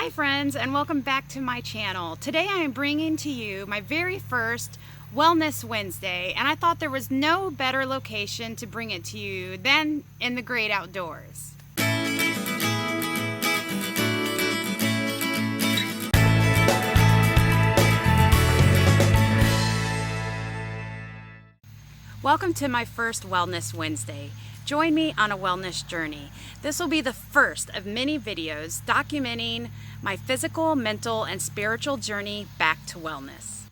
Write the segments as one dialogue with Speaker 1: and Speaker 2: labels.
Speaker 1: Hi friends, and welcome back to my channel. Today I am bringing to you my very first Wellness Wednesday, and I thought there was no better location to bring it to you than in the great outdoors. Welcome to my first Wellness Wednesday. Join me on a wellness journey. This will be the first of many videos documenting my physical, mental, and spiritual journey back to wellness.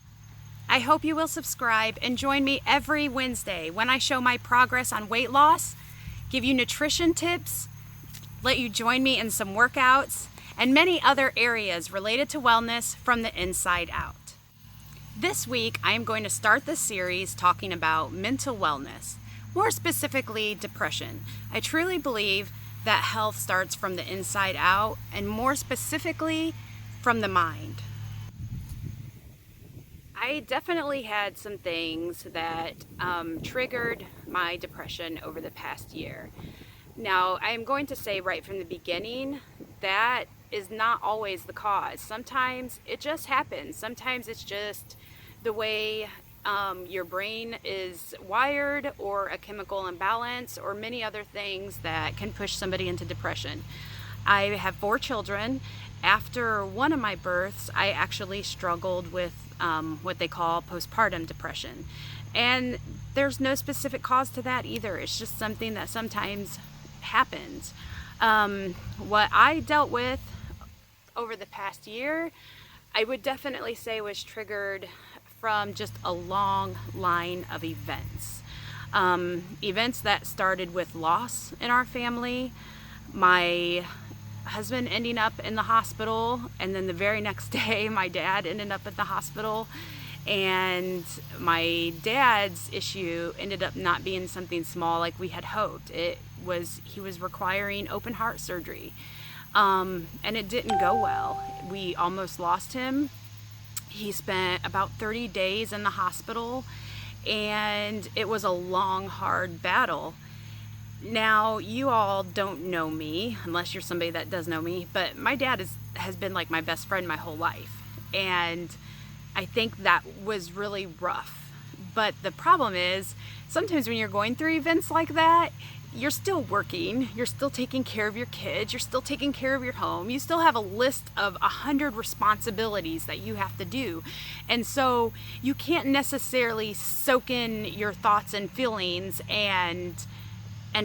Speaker 1: I hope you will subscribe and join me every Wednesday when I show my progress on weight loss, give you nutrition tips, let you join me in some workouts, and many other areas related to wellness from the inside out. This week, I am going to start the series talking about mental wellness, more specifically depression. I truly believe that health starts from the inside out, and more specifically from the mind. I definitely had some things that triggered my depression over the past year. Now, I am going to say right from the beginning that is not always the cause. Sometimes it just happens. Sometimes it's just the way your brain is wired, or a chemical imbalance, or many other things that can push somebody into depression. I have 4 children. After one of my births, I actually struggled with what they call postpartum depression. And there's no specific cause to that either. It's just something that sometimes happens. What I dealt with over the past year, I would definitely say was triggered from just a long line of events. Events that started with loss in our family, my husband ending up in the hospital, and then the very next day my dad ended up at the hospital, and my dad's issue ended up not being something small like we had hoped. He was requiring open heart surgery, and it didn't go well. We almost lost him. He spent about 30 days in the hospital, and it was a long, hard battle. Now, you all don't know me, unless you're somebody that does know me, but my dad has been like my best friend my whole life, and I think that was really rough. But the problem is, sometimes when you're going through events like that, you're still working, you're still taking care of your kids, you're still taking care of your home, you still have a list of 100 responsibilities that you have to do. And so you can't necessarily soak in your thoughts and feelings and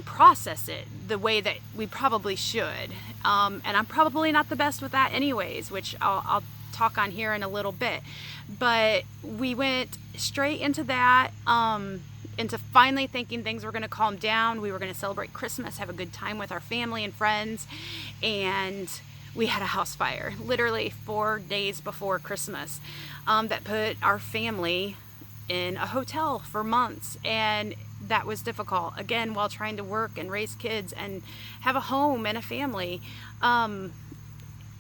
Speaker 1: process it the way that we probably should. And I'm probably not the best with that anyways, which I'll talk on here in a little bit. But we went straight into that, into finally thinking things were going to calm down. We were going to celebrate Christmas, have a good time with our family and friends, and we had a house fire literally 4 days before Christmas that put our family in a hotel for months, and that was difficult, again, while trying to work and raise kids and have a home and a family.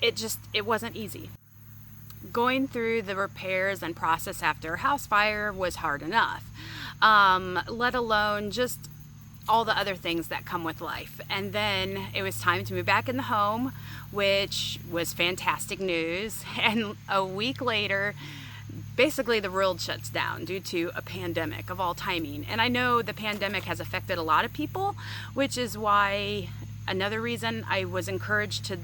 Speaker 1: It wasn't easy. Going through the repairs and process after a house fire was hard enough, let alone just all the other things that come with life. And then it was time to move back in the home, which was fantastic news. And a week later, basically the world shuts down due to a pandemic of all timing. And I know the pandemic has affected a lot of people, which is why another reason I was encouraged to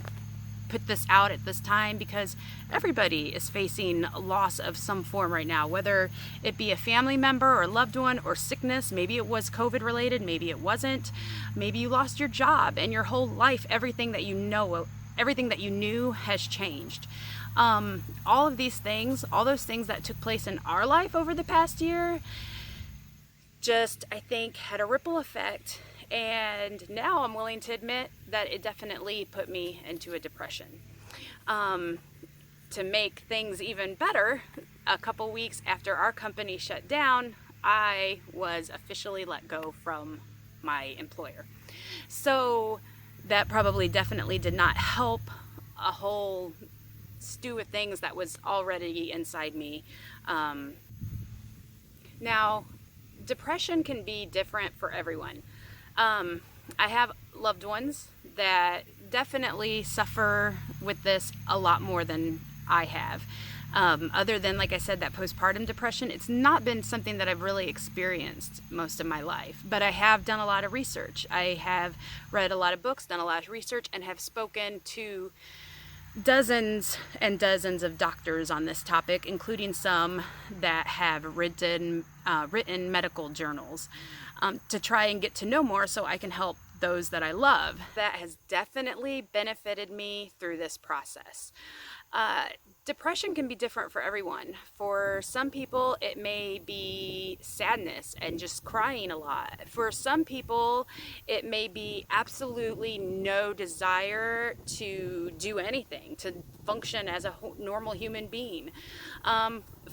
Speaker 1: put this out at this time, because everybody is facing loss of some form right now, whether it be a family member or loved one or sickness. Maybe it was COVID related, maybe it wasn't. Maybe you lost your job and your whole life, everything that you knew has changed. All of these things, all those things that took place in our life over the past year, just, I think, had a ripple effect. And now I'm willing to admit that it definitely put me into a depression. To make things even better, a couple weeks after our company shut down, I was officially let go from my employer. So that probably definitely did not help a whole stew of things that was already inside me. Now, depression can be different for everyone. I have loved ones that definitely suffer with this a lot more than I have. Other than, like I said, that postpartum depression, it's not been something that I've really experienced most of my life. But I have done a lot of research. I have read a lot of books, done a lot of research, and have spoken to dozens and dozens of doctors on this topic, including some that have written medical journals, to try and get to know more so I can help those that I love. That has definitely benefited me through this process. Depression can be different for everyone. For some people, it may be sadness and just crying a lot. For some people, it may be absolutely no desire to do anything, to function as a normal human being.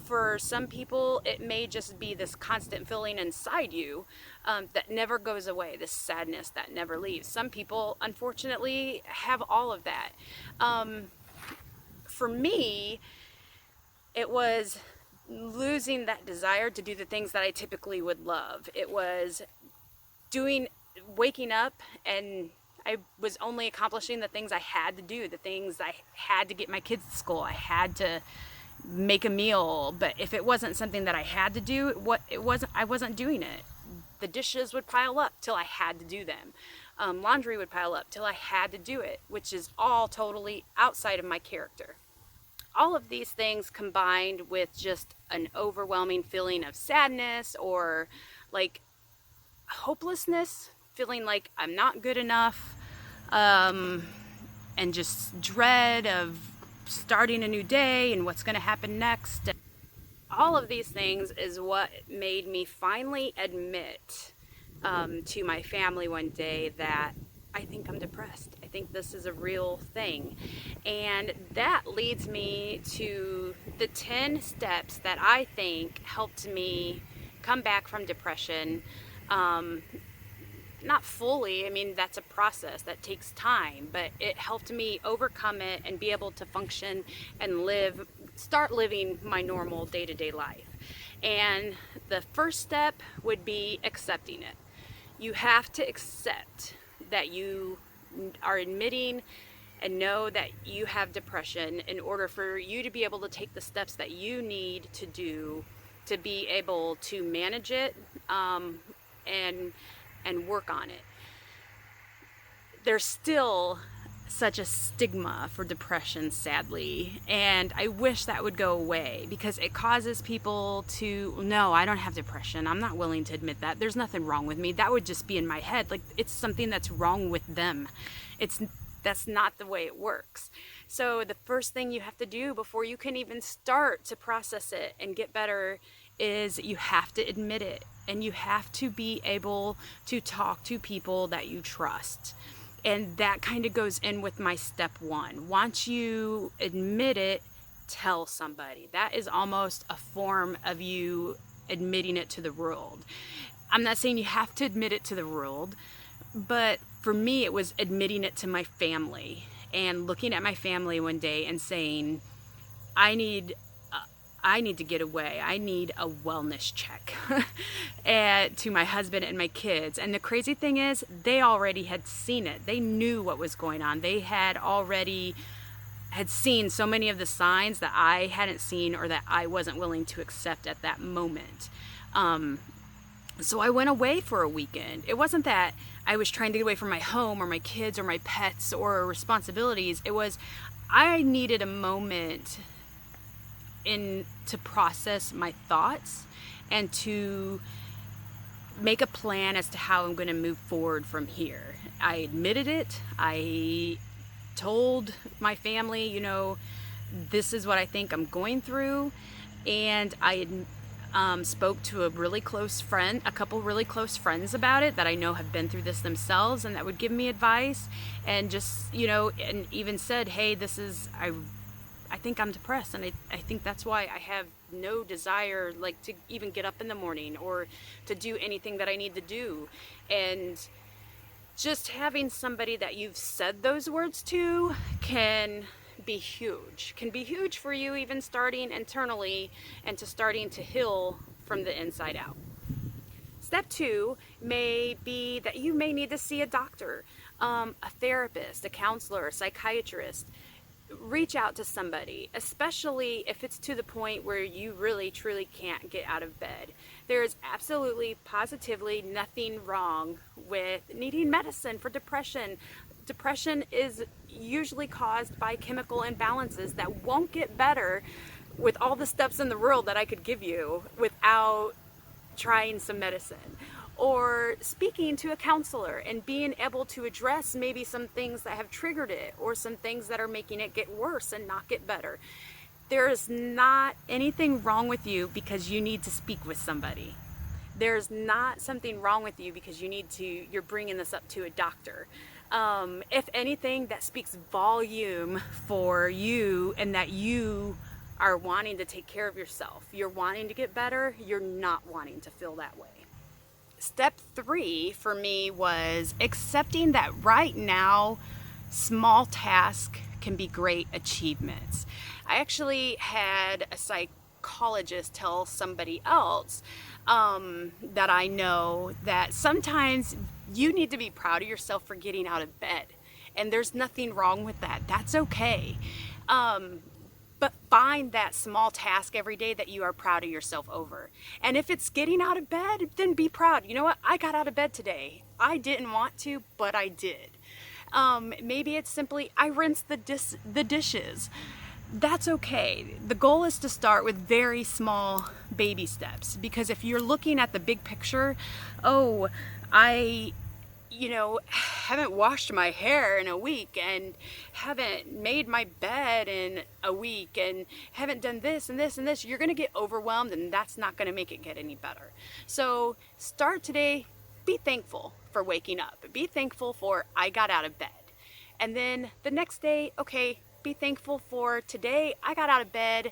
Speaker 1: For some people, it may just be this constant feeling inside you that never goes away, this sadness that never leaves. Some people, unfortunately, have all of that. For me, it was losing that desire to do the things that I typically would love. It was waking up, and I was only accomplishing the things I had to do, the things I had to get my kids to school. I had to make a meal, but if it wasn't something that I had to do, I wasn't doing it. The dishes would pile up till I had to do them. Laundry would pile up till I had to do it, which is all totally outside of my character. All of these things combined with just an overwhelming feeling of sadness or like hopelessness, feeling like I'm not good enough, and just dread of starting a new day and what's going to happen next. All of these things is what made me finally admit to my family one day that I think I'm depressed. I think this is a real thing. And that leads me to the 10 steps that I think helped me come back from depression. Not fully, I mean, that's a process that takes time, but it helped me overcome it and be able to function and start living my normal day-to-day life. And the first step would be accepting it. You have to accept that you are admitting and know that you have depression in order for you to be able to take the steps that you need to do to be able to manage it, and work on it. There's still such a stigma for depression, sadly, and I wish that would go away because it causes people to, no, I don't have depression. I'm not willing to admit that. There's nothing wrong with me. That would just be in my head. Like, it's something that's wrong with them. That's not the way it works. So the first thing you have to do before you can even start to process it and get better is you have to admit it, and you have to be able to talk to people that you trust. And that kind of goes in with my step one. Once you admit it, tell somebody. That is almost a form of you admitting it to the world. I'm not saying you have to admit it to the world, but for me, it was admitting it to my family and looking at my family one day and saying, I need to get away. I need a wellness check to my husband and my kids. And the crazy thing is, they already had seen it. They knew what was going on. They had seen so many of the signs that I hadn't seen or that I wasn't willing to accept at that moment. So I went away for a weekend. It wasn't that I was trying to get away from my home or my kids or my pets or responsibilities. It was, I needed a moment to process my thoughts and to make a plan as to how I'm going to move forward from here. I admitted it. I told my family, this is what I think I'm going through. And I spoke to a couple really close friends about it that I know have been through this themselves and that would give me advice, and just, and even said, hey, I think I'm depressed, and I think that's why I have no desire to even get up in the morning or to do anything that I need to do. And just having somebody that you've said those words to can be huge for you, even starting internally and to starting to heal from the inside out. Step 2 may be that you may need to see a doctor. a therapist, a counselor, a psychiatrist. Reach out to somebody, especially if it's to the point where you really truly can't get out of bed. There is absolutely, positively nothing wrong with needing medicine for depression. Depression is usually caused by chemical imbalances that won't get better with all the steps in the world that I could give you without trying some medicine, or speaking to a counselor and being able to address maybe some things that have triggered it, or some things that are making it get worse and not get better. There is not anything wrong with you because you need to speak with somebody. There's not something wrong with you because you're bringing this up to a doctor. If anything, that speaks volume for you, and that you are wanting to take care of yourself. You're wanting to get better. You're not wanting to feel that way. Step 3 for me was accepting that right now, small tasks can be great achievements. I actually had a psychologist tell somebody else that I know that sometimes you need to be proud of yourself for getting out of bed. And there's nothing wrong with that. That's okay. But find that small task every day that you are proud of yourself over. And if it's getting out of bed, then be proud. You know what? I got out of bed today. I didn't want to, but I did. Maybe it's simply I rinsed the dishes. That's okay. The goal is to start with very small baby steps, because if you're looking at the big picture, oh, I haven't washed my hair in a week, and haven't made my bed in a week, and haven't done this and this and this, you're going to get overwhelmed, and that's not going to make it get any better. So start today. Be thankful for waking up. Be thankful for I got out of bed. And then the next day, okay, be thankful for today I got out of bed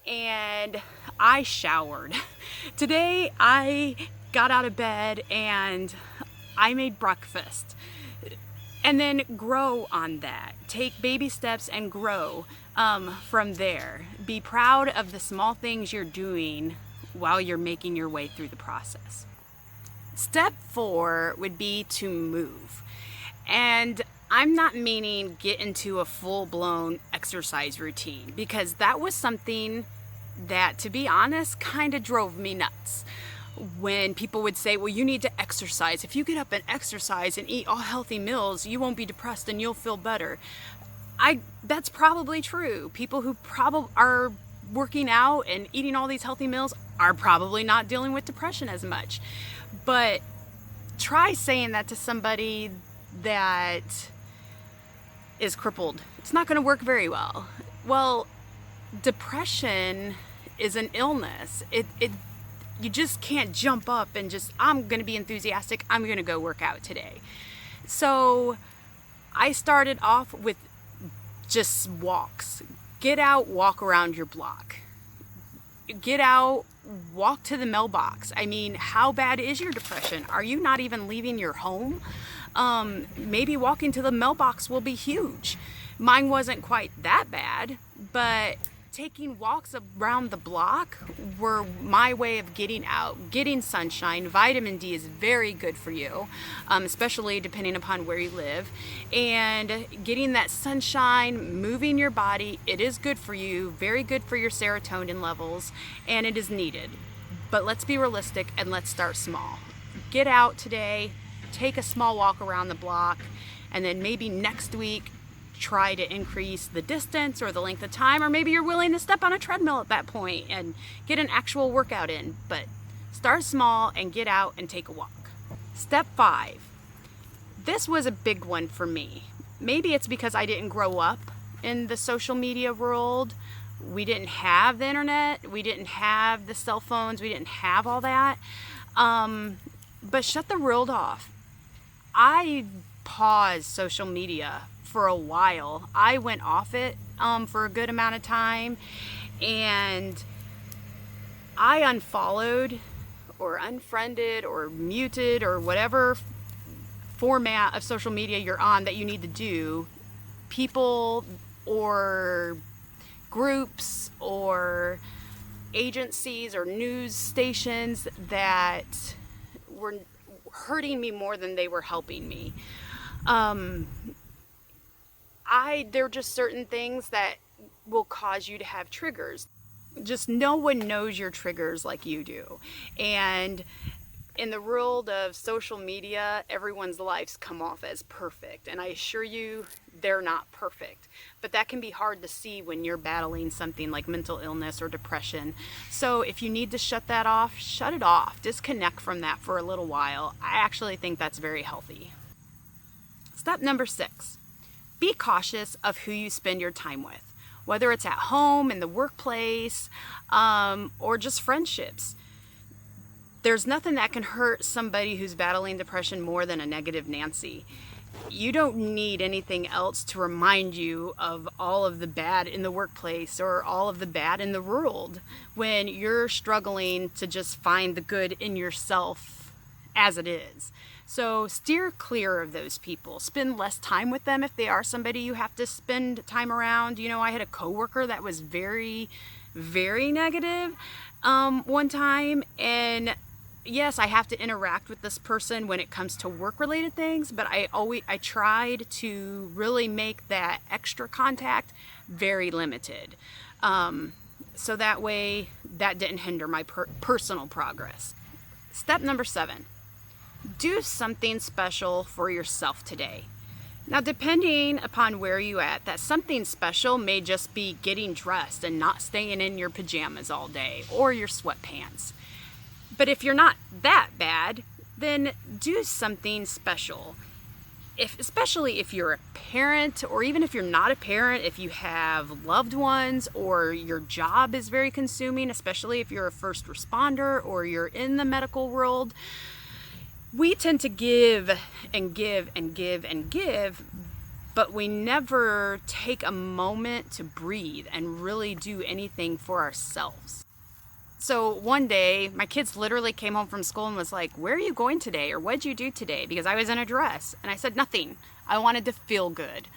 Speaker 1: and I showered. Today I got out of bed and I made breakfast. And then grow on that. Take baby steps and grow from there. Be proud of the small things you're doing while you're making your way through the process. Step 4 would be to move. And I'm not meaning get into a full-blown exercise routine, because that was something that, to be honest, kind of drove me nuts. When people would say, well, you need to exercise. If you get up and exercise and eat all healthy meals, you won't be depressed and you'll feel better. That's probably true. People who probably are working out and eating all these healthy meals are probably not dealing with depression as much. But try saying that to somebody that is crippled. It's not going to work very well. Well, depression is an illness. You just can't jump up and just, I'm going to be enthusiastic, I'm going to go work out today. So I started off with just walks. Get out, walk around your block. Get out, walk to the mailbox. I mean, how bad is your depression? Are you not even leaving your home? Maybe walking to the mailbox will be huge. Mine wasn't quite that bad, but taking walks around the block were my way of getting out, getting sunshine. Vitamin D is very good for you, especially depending upon where you live. And getting that sunshine, moving your body, it is good for you, very good for your serotonin levels, and it is needed. But let's be realistic and let's start small. Get out today, take a small walk around the block, and then maybe next week try to increase the distance or the length of time, or maybe you're willing to step on a treadmill at that point and get an actual workout in. But start small and get out and take a walk. Step 5. This was a big one for me. Maybe it's because I didn't grow up in the social media world. We didn't have the internet. We didn't have the cell phones. We didn't have all that. But shut the world off. I paused social media for a while. I went off it for a good amount of time, and I unfollowed or unfriended or muted or whatever format of social media you're on that you need to do, people or groups or agencies or news stations that were hurting me more than they were helping me. Um, there are just certain things that will cause you to have triggers. Just no one knows your triggers like you do. And in the world of social media, everyone's lives come off as perfect. And I assure you, they're not perfect. But that can be hard to see when you're battling something like mental illness or depression. So if you need to shut that off, shut it off. Disconnect from that for a little while. I actually think that's very healthy. Step number 6, be cautious of who you spend your time with, whether it's at home, in the workplace, or just friendships. There's nothing that can hurt somebody who's battling depression more than a negative Nancy. You don't need anything else to remind you of all of the bad in the workplace or all of the bad in the world when you're struggling to just find the good in yourself as it is. So steer clear of those people. Spend less time with them if they are somebody you have to spend time around. You know, I had a coworker that was very, very negative one time, and yes, I have to interact with this person when it comes to work-related things, but I tried to really make that extra contact very limited. So that way, that didn't hinder my personal progress. Step number 7, do something special for yourself today. Now, depending upon where you're at, that something special may just be getting dressed and not staying in your pajamas all day or your sweatpants. But if you're not that bad, then do something special. Especially if you're a parent, or even if you're not a parent, if you have loved ones or your job is very consuming, especially if you're a first responder or you're in the medical world. We tend to give and give and give and give, but we never take a moment to breathe and really do anything for ourselves. So one day, my kids literally came home from school and was like, "Where are you going today?" or "What'd you do today?" Because I was in a dress. And I said, "Nothing. I wanted to feel good."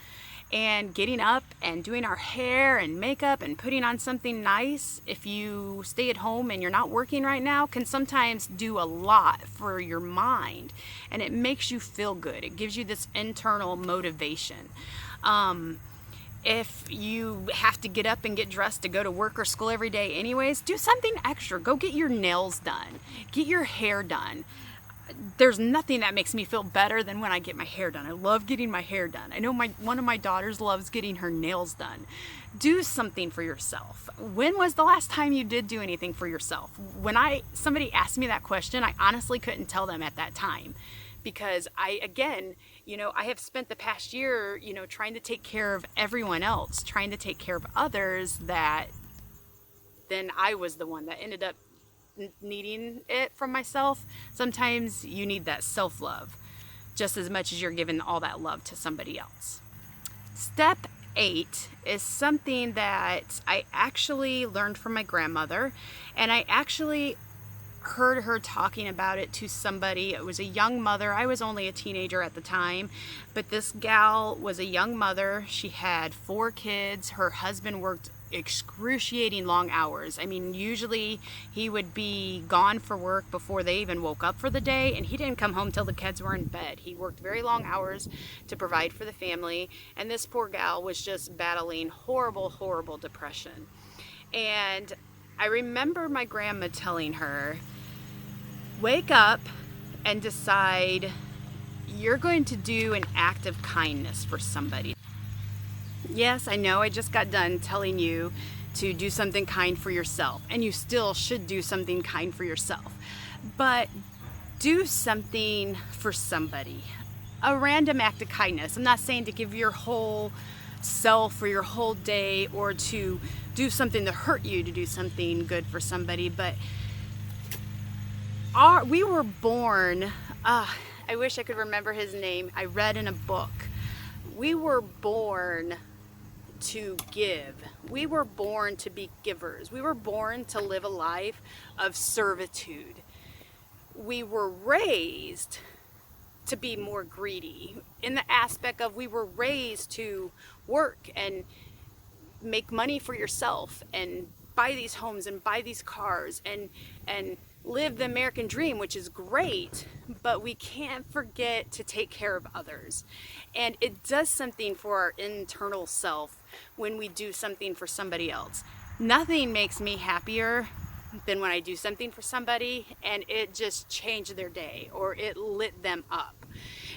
Speaker 1: And getting up and doing our hair and makeup and putting on something nice, if you stay at home and you're not working right now, can sometimes do a lot for your mind. And it makes you feel good. It gives you this internal motivation. If you have to get up and get dressed to go to work or school every day anyways, do something extra. Go get your nails done. Get your hair done. There's nothing that makes me feel better than when I get my hair done. I love getting my hair done. I know one of my daughters loves getting her nails done. Do something for yourself. When was the last time you did do anything for yourself? When somebody asked me that question, I honestly couldn't tell them at that time, because I have spent the past year, trying to take care of everyone else, trying to take care of others, that then I was the one that ended up needing it from myself. Sometimes you need that self-love just as much as you're giving all that love to somebody else. Step 8 is something that I actually learned from my grandmother, and I actually heard her talking about it to somebody. It was a young mother. I was only a teenager at the time, but this gal was a young mother. She had 4 kids. Her husband worked excruciating long hours. I mean, usually he would be gone for work before they even woke up for the day, and he didn't come home till the kids were in bed. He worked very long hours to provide for the family, and this poor gal was just battling horrible, horrible depression. And I remember my grandma telling her, "Wake up and decide you're going to do an act of kindness for somebody." Yes, I know I just got done telling you to do something kind for yourself, and you still should do something kind for yourself. But do something for somebody. A random act of kindness. I'm not saying to give your whole self or your whole day, or to do something to hurt you to do something good for somebody, but we were born, I wish I could remember his name. I read in a book. We were born to give. We were born to be givers. We were born to live a life of servitude. We were raised to be more greedy, in the aspect of we were raised to work and make money for yourself and buy these homes and buy these cars and live the American dream, which is great, but we can't forget to take care of others. And it does something for our internal self when we do something for somebody else. Nothing makes me happier than when I do something for somebody and it just changed their day or it lit them up.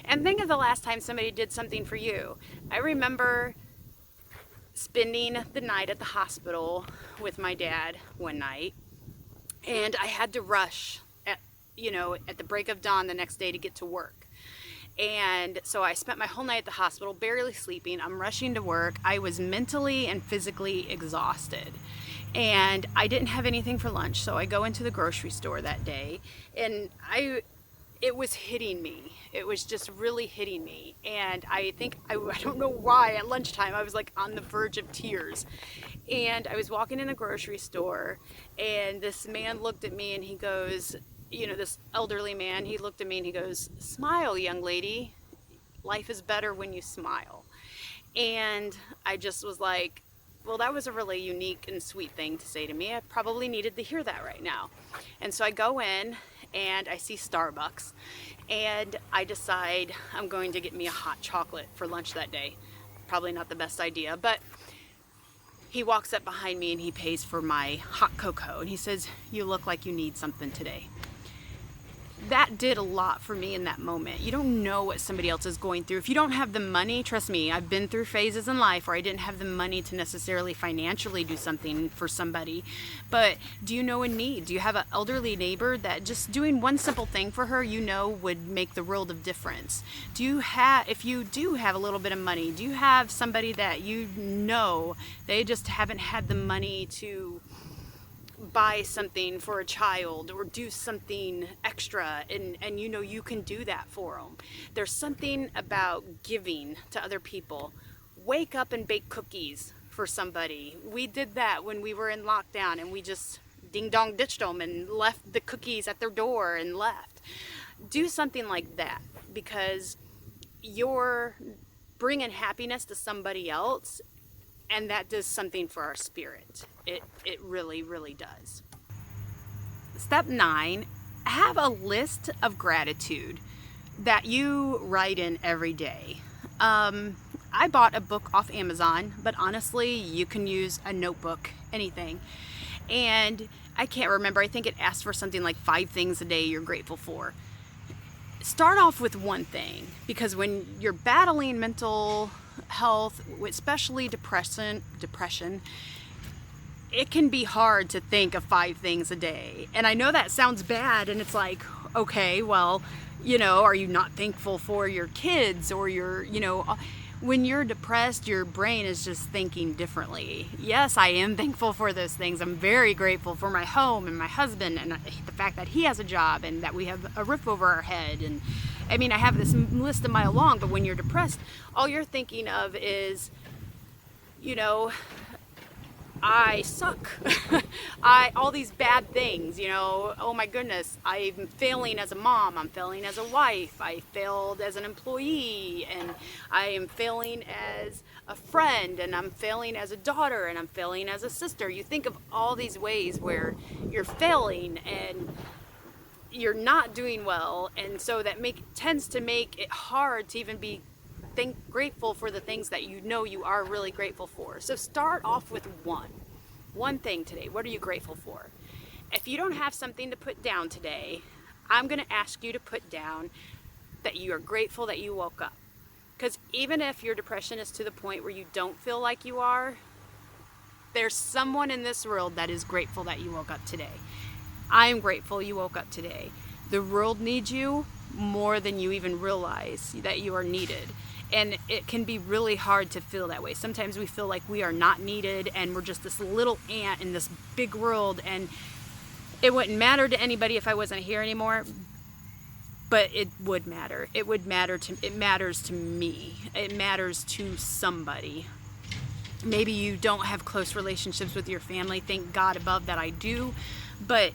Speaker 1: And think of the last time somebody did something for you. I remember spending the night at the hospital with my dad one night, and I had to rush at the break of dawn the next day to get to work. And so I spent my whole night at the hospital, barely sleeping. I'm rushing to work. I was mentally and physically exhausted. And I didn't have anything for lunch, so I go into the grocery store that day, and it was hitting me. It was just really hitting me. And I think, I don't know why, at lunchtime I was like on the verge of tears. And I was walking in the grocery store, and this man looked at me and he goes, this elderly man, he looked at me and he goes, "Smile, young lady. Life is better when you smile." And I just was like, well, that was a really unique and sweet thing to say to me. I probably needed to hear that right now. And so I go in and I see Starbucks, and I decide I'm going to get me a hot chocolate for lunch that day. Probably not the best idea, but he walks up behind me and he pays for my hot cocoa, and he says, "You look like you need something today." That did a lot for me in that moment. You don't know what somebody else is going through. If you don't have the money, trust me, I've been through phases in life where I didn't have the money to necessarily financially do something for somebody. But do you know a need? Do you have an elderly neighbor that just doing one simple thing for her, would make the world of difference? If you do have a little bit of money, do you have somebody that they just haven't had the money to buy something for a child or do something extra, and you can do that for them? There's something about giving to other people. Wake up and bake cookies for somebody. We did that when we were in lockdown, and we just ding dong ditched them and left the cookies at their door and left. Do something like that, because you're bringing happiness to somebody else, and that does something for our spirit. It really, really does. Step 9, have a list of gratitude that you write in every day. I bought a book off Amazon, but honestly, you can use a notebook, anything. And I can't remember, I think it asks for something like 5 things a day you're grateful for. Start off with one thing, because when you're battling mental health, especially depression, it can be hard to think of 5 things a day. And I know that sounds bad, and it's like, okay, well, are you not thankful for your kids or when you're depressed, your brain is just thinking differently. Yes, I am thankful for those things. I'm very grateful for my home and my husband and the fact that he has a job and that we have a roof over our head. And I mean, I have this list a mile long, but when you're depressed, all you're thinking of is, I suck. All these bad things, oh my goodness, I'm failing as a mom, I'm failing as a wife, I failed as an employee, and I am failing as a friend, and I'm failing as a daughter, and I'm failing as a sister. You think of all these ways where you're failing and you're not doing well, and so that tends to make it hard to even be grateful for the things that you are really grateful for. So start off with one thing today. What are you grateful for? If you don't have something to put down today, I'm going to ask you to put down that you are grateful that you woke up. Because even if your depression is to the point where you don't feel like you are, there's someone in this world that is grateful that you woke up today. I am grateful you woke up today. The world needs you more than you even realize that you are needed. And it can be really hard to feel that way. Sometimes we feel like we are not needed and we're just this little ant in this big world, and it wouldn't matter to anybody if I wasn't here anymore. But it would matter. It matters to me. It matters to somebody. Maybe you don't have close relationships with your family. Thank God above that I do. But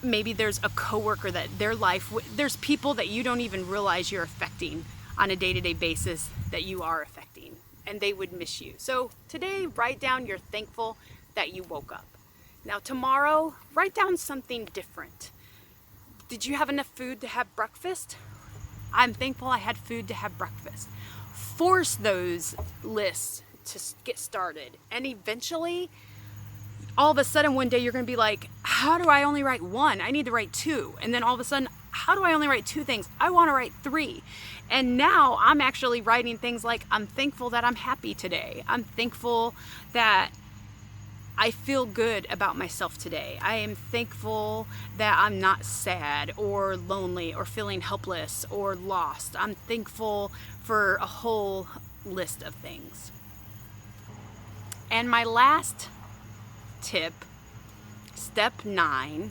Speaker 1: maybe there's a coworker that there's people that you don't even realize you're affecting on a day-to-day basis that you are affecting, and they would miss you. So today, write down you're thankful that you woke up. Now tomorrow, write down something different. Did you have enough food to have breakfast? I'm thankful I had food to have breakfast. Force those lists to get started. And eventually, all of a sudden one day you're going to be like, how do I only write one? I need to write two. And then all of a sudden, how do I only write two things? I want to write three. And now I'm actually writing things like, I'm thankful that I'm happy today. I'm thankful that I feel good about myself today. I am thankful that I'm not sad or lonely or feeling helpless or lost. I'm thankful for a whole list of things. And my last tip, step 9,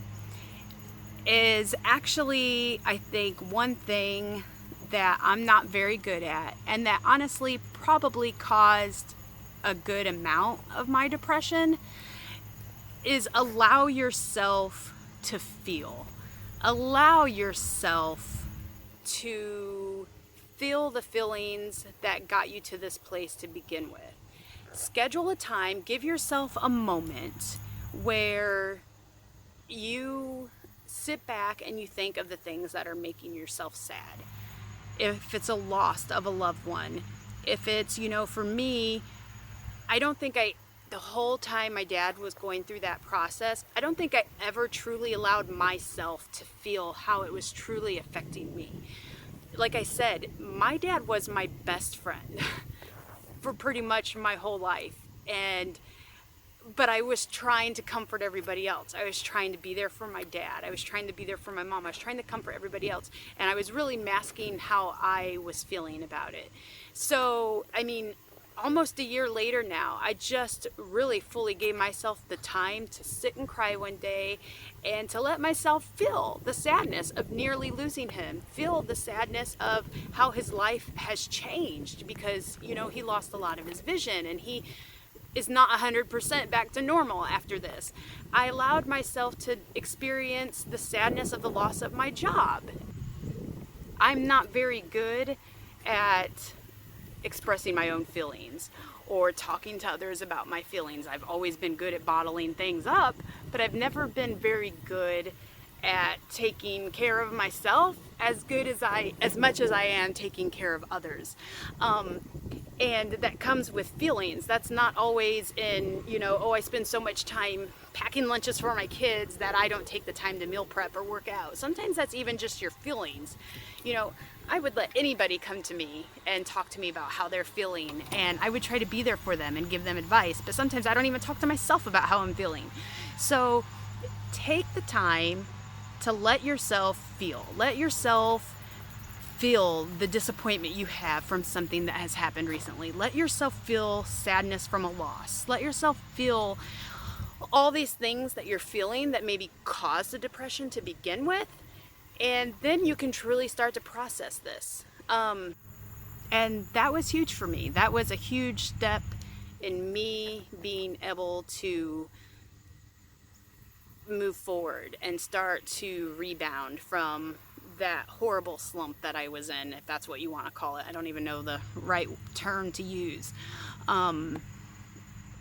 Speaker 1: is actually, I think, one thing that I'm not very good at, and that honestly probably caused a good amount of my depression, is allow yourself to feel. Allow yourself to feel the feelings that got you to this place to begin with. Schedule a time, give yourself a moment where you sit back and you think of the things that are making yourself sad. If it's a loss of a loved one, if it's, for me, the whole time my dad was going through that process, I don't think I ever truly allowed myself to feel how it was truly affecting me. Like I said, my dad was my best friend for pretty much my whole life. But I was trying to comfort everybody else. I was trying to be there for my dad. I was trying to be there for my mom. I was trying to comfort everybody else. And I was really masking how I was feeling about it. So, almost a year later now, I just really fully gave myself the time to sit and cry one day and to let myself feel the sadness of nearly losing him, feel the sadness of how his life has changed because, he lost a lot of his vision and he is not 100% back to normal after this. I allowed myself to experience the sadness of the loss of my job. I'm not very good at expressing my own feelings or talking to others about my feelings. I've always been good at bottling things up, but I've never been very good at taking care of myself as much as I am taking care of others. And that comes with feelings. That's not always in, I spend so much time packing lunches for my kids that I don't take the time to meal prep or work out. Sometimes that's even just your feelings. I would let anybody come to me and talk to me about how they're feeling, and I would try to be there for them and give them advice, but sometimes I don't even talk to myself about how I'm feeling. So take the time to let yourself feel. Let yourself feel the disappointment you have from something that has happened recently. Let yourself feel sadness from a loss. Let yourself feel all these things that you're feeling that maybe caused the depression to begin with. And then you can truly start to process this. And that was huge for me. That was a huge step in me being able to move forward and start to rebound from that horrible slump that I was in, if that's what you want to call it. I don't even know the right term to use.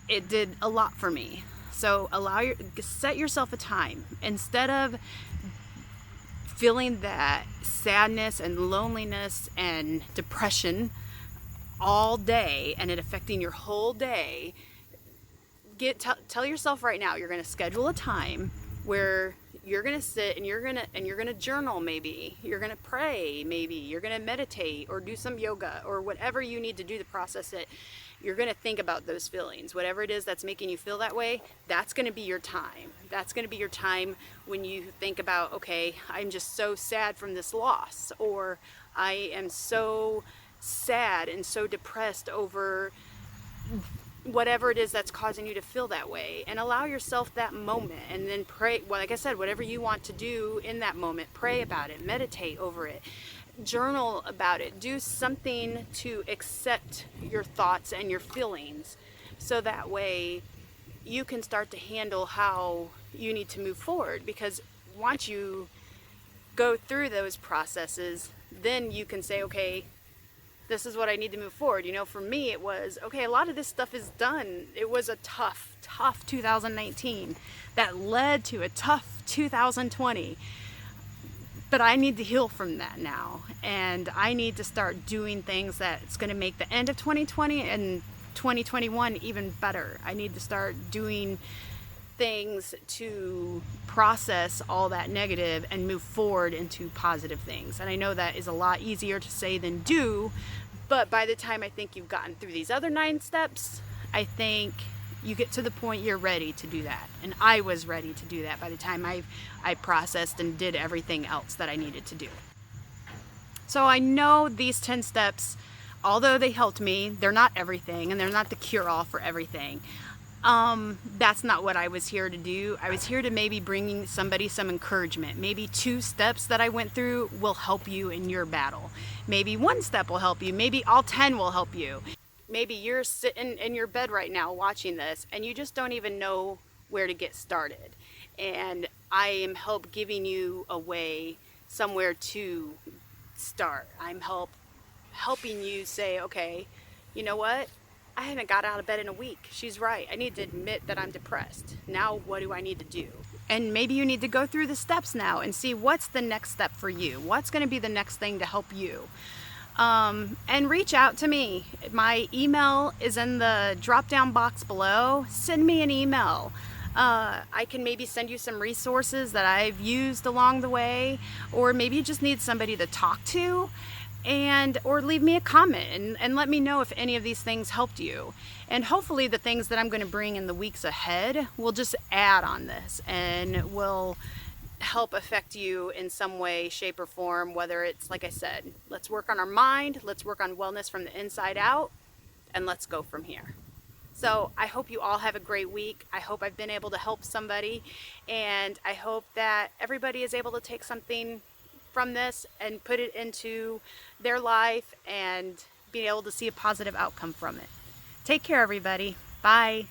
Speaker 1: It did a lot for me. So set yourself a time. Instead of feeling that sadness and loneliness and depression all day and it affecting your whole day, tell yourself right now you're going to schedule a time where you're going to sit and you're going to journal. Maybe you're going to pray, maybe you're going to meditate or do some yoga or whatever you need to do to process it. You're going to think about those feelings. Whatever it is that's making you feel that way, that's going to be your time. That's going to be your time when you think about, okay, I'm just so sad from this loss, or I am so sad and so depressed over whatever it is that's causing you to feel that way. And allow yourself that moment and then pray. Well, like I said, whatever you want to do in that moment, pray about it, meditate over it. Journal about it. Do something to accept your thoughts and your feelings so that way you can start to handle how you need to move forward, because once you go through those processes, then you can say, okay, this is what I need to move forward. You know, for me, it was, okay, a lot of this stuff is done. It was a tough 2019 that led to a tough 2020. But I need to heal from that now. And I need to start doing things that's going to make the end of 2020 and 2021 even better. I need to start doing things to process all that negative and move forward into positive things. And I know that is a lot easier to say than do, but by the time I think you've gotten through these other 9 steps, I think you get to the point you're ready to do that. And I was ready to do that by the time I processed and did everything else that I needed to do. So I know these 10 steps, although they helped me, they're not everything and they're not the cure-all for everything. That's not what I was here to do. I was here to maybe bring somebody some encouragement. Maybe 2 steps that I went through will help you in your battle. Maybe 1 step will help you. Maybe all 10 will help you. Maybe you're sitting in your bed right now watching this and you just don't even know where to get started. And I am giving you a way somewhere to start. I'm helping you say, okay, you know what? I haven't got out of bed in a week. She's right. I need to admit that I'm depressed. Now what do I need to do? And maybe you need to go through the steps now and see what's the next step for you. What's going to be the next thing to help you? And reach out to me. My email is in the drop down box below. Send me an email. I can maybe send you some resources that I've used along the way, or maybe you just need somebody to talk to, or leave me a comment and let me know if any of these things helped you. And hopefully the things that I'm going to bring in the weeks ahead will just add on this and will help affect you in some way, shape, or form, whether it's, like I said, let's work on our mind, let's work on wellness from the inside out, and let's go from here. So I hope you all have a great week. I hope I've been able to help somebody, and I hope that everybody is able to take something from this and put it into their life and be able to see a positive outcome from it. Take care, everybody. Bye.